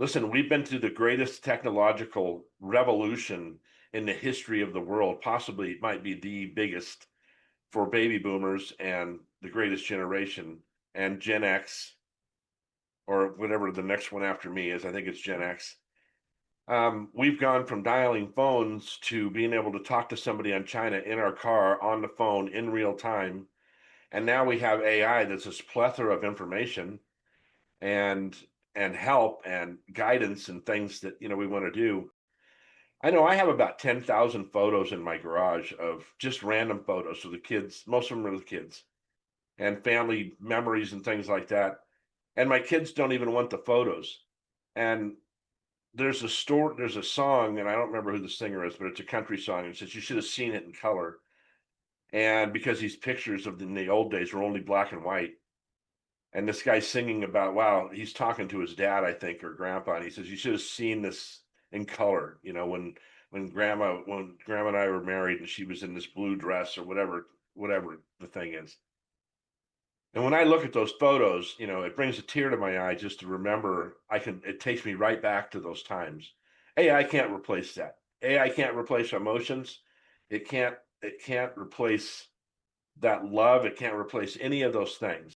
Listen, we've been through the greatest technological revolution in the history of the world. Possibly it might be the biggest for baby boomers and the greatest generation and Gen X or whatever the next one after me is. I think it's Gen X. We've gone from dialing phones to being able to talk to somebody in China in our car on the phone in real time. And now we have AI that's this plethora of information and help and guidance and things that we want to do. I know I have about 10,000 photos in my garage of just random photos of the kids. Most of them are the kids and family memories and things like that. And my kids don't even want the photos. And there's a song, and I don't remember who the singer is, but it's a country song. And it says you should have seen it in color. And because these pictures of in the old days were only black and white, and this guy's singing about, wow, he's talking to his dad, I think, or grandpa, and he says, you should have seen this in color, when grandma and I were married and she was in this blue dress or whatever the thing is. And when I look at those photos, it brings a tear to my eye just to remember it takes me right back to those times. AI can't replace that. AI can't replace emotions. It can't replace that love. It can't replace any of those things.